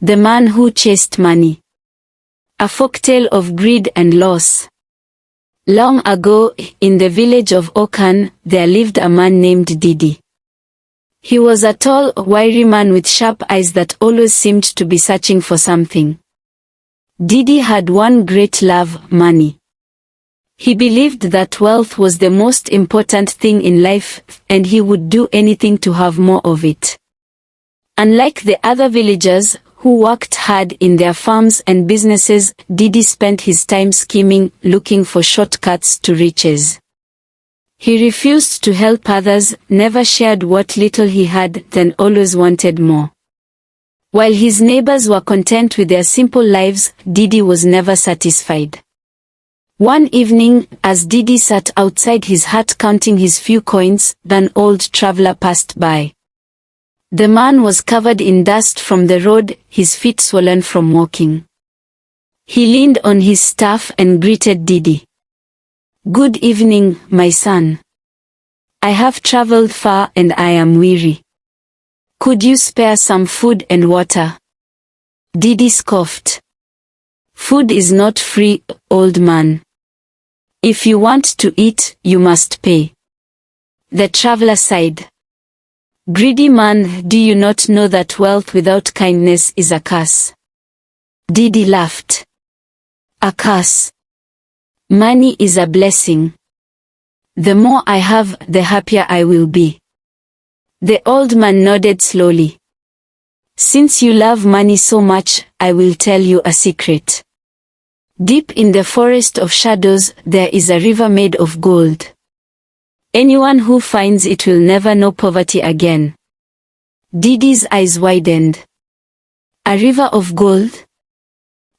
The Man Who Chased Money. A folktale of greed and loss. Long ago, in the village of Okan, there lived a man named Dede. He was a tall, wiry man with sharp eyes that always seemed to be searching for something. Dede had one great love: money. He believed that wealth was the most important thing in life, and he would do anything to have more of it. Unlike the other villagers, who worked hard in their farms and businesses, Dede spent his time scheming, looking for shortcuts to riches. He refused to help others, never shared what little he had, then always wanted more. While his neighbors were content with their simple lives, Dede was never satisfied. One evening, as Dede sat outside his hut counting his few coins, an old traveler passed by. The man was covered in dust from the road, his feet swollen from walking. He leaned on his staff and greeted Dede. "Good evening, my son. I have traveled far and I am weary. Could you spare some food and water?" Dede scoffed. "Food is not free, old man. If you want to eat, you must pay." The traveler sighed. "Greedy man, do you not know that wealth without kindness is a curse?" Dede laughed. "A curse? Money is a blessing. The more I have, the happier I will be." The old man nodded slowly. "Since you love money so much, I will tell you a secret. Deep in the forest of shadows, there is a river made of gold. Anyone who finds it will never know poverty again." Dede's eyes widened. "A river of gold?"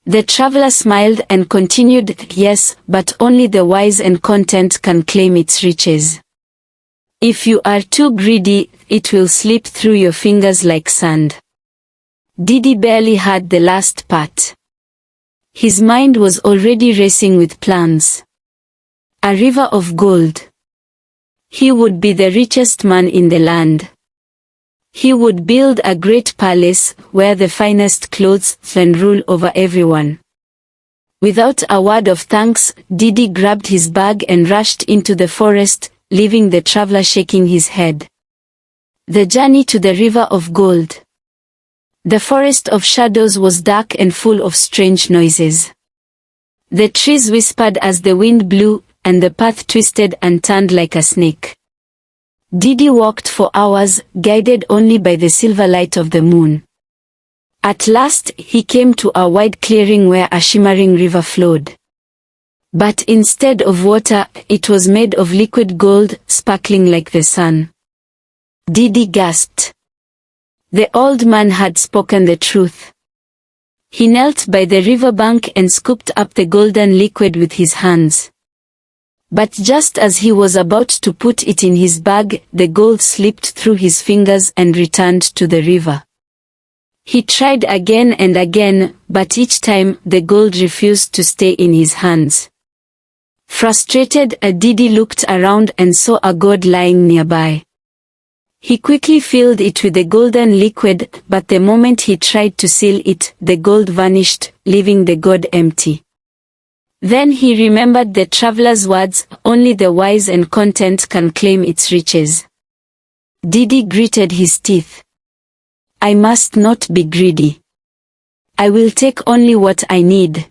The traveler smiled and continued, "Yes, but only the wise and content can claim its riches. If you are too greedy, it will slip through your fingers like sand." Dede barely heard the last part. His mind was already racing with plans. A river of gold. He would be the richest man in the land. He would build a great palace, wear the finest clothes, and rule over everyone. Without a word of thanks, Dede grabbed his bag and rushed into the forest, leaving the traveler shaking his head. The journey to the river of gold. The forest of shadows was dark and full of strange noises. The trees whispered as the wind blew, and the path twisted and turned like a snake. Dede walked for hours, guided only by the silver light of the moon. At last, he came to a wide clearing where a shimmering river flowed. But instead of water, it was made of liquid gold, sparkling like the sun. Dede gasped. The old man had spoken the truth. He knelt by the riverbank and scooped up the golden liquid with his hands. But just as he was about to put it in his bag, the gold slipped through his fingers and returned to the river. He tried again and again, but each time, the gold refused to stay in his hands. Frustrated, Dede looked around and saw a gourd lying nearby. He quickly filled it with the golden liquid, but the moment he tried to seal it, the gold vanished, leaving the gourd empty. Then he remembered the traveler's words, "Only the wise and content can claim its riches." Dede gritted his teeth. "I must not be greedy. I will take only what I need."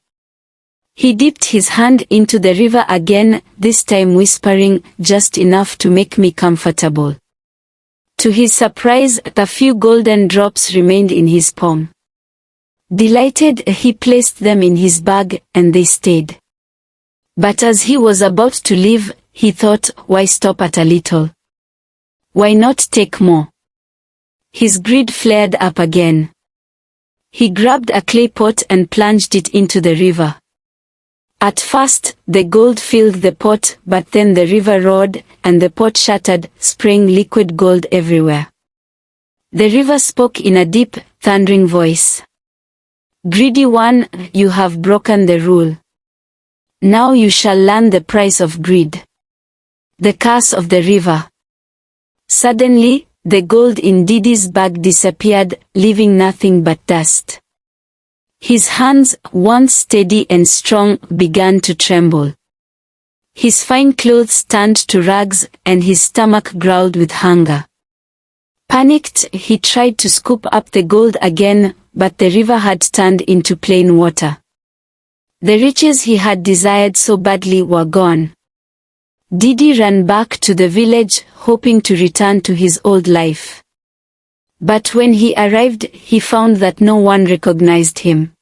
He dipped his hand into the river again, this time whispering, "Just enough to make me comfortable." To his surprise, a few golden drops remained in his palm. Delighted, he placed them in his bag, and they stayed. But as he was about to leave, he thought, why stop at a little? Why not take more? His greed flared up again. He grabbed a clay pot and plunged it into the river. At first, the gold filled the pot, but then the river roared, and the pot shattered, spraying liquid gold everywhere. The river spoke in a deep, thundering voice. "Greedy one, you have broken the rule. Now you shall learn the price of greed." The curse of the river. Suddenly, the gold in Dede's bag disappeared, leaving nothing but dust. His hands, once steady and strong, began to tremble. His fine clothes turned to rags, and his stomach growled with hunger. Panicked, he tried to scoop up the gold again, but the river had turned into plain water. The riches he had desired so badly were gone. Dede ran back to the village, hoping to return to his old life. But when he arrived, he found that no one recognized him.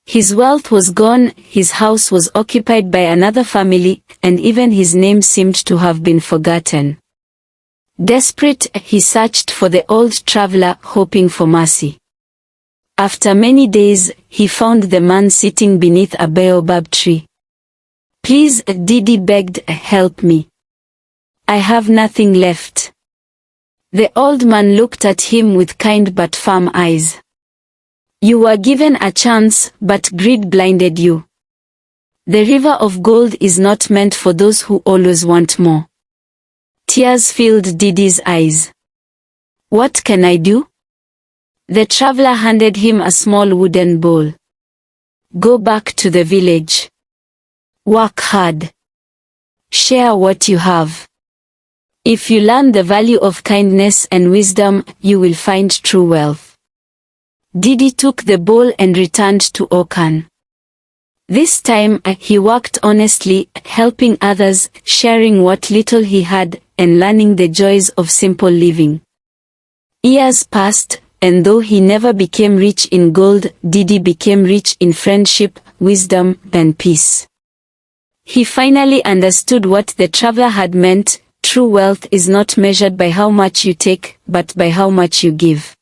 His wealth was gone, his house was occupied by another family, and even his name seemed to have been forgotten. Desperate, he searched for the old traveler, hoping for mercy. After many days, he found the man sitting beneath a baobab tree. "Please," Dede begged, "help me. I have nothing left." The old man looked at him with kind but firm eyes. "You were given a chance, but greed blinded you. The river of gold is not meant for those who always want more." Tears filled Dede's eyes. "What can I do?" The traveler handed him a small wooden bowl. "Go back to the village. Work hard. Share what you have. If you learn the value of kindness and wisdom, you will find true wealth." Dede took the bowl and returned to Okan. This time, he worked honestly, helping others, sharing what little he had, and learning the joys of simple living. Years passed, and though he never became rich in gold, Dede became rich in friendship, wisdom, and peace. He finally understood what the traveler had meant. True wealth is not measured by how much you take, but by how much you give.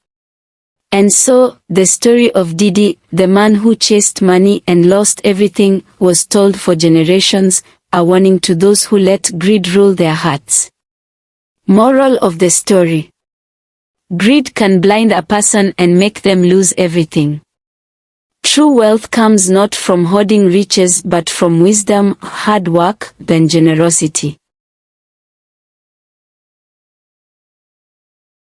And so, the story of Dede, the man who chased money and lost everything, was told for generations, a warning to those who let greed rule their hearts. Moral of the story: greed can blind a person and make them lose everything. True wealth comes not from hoarding riches but from wisdom, hard work, and generosity.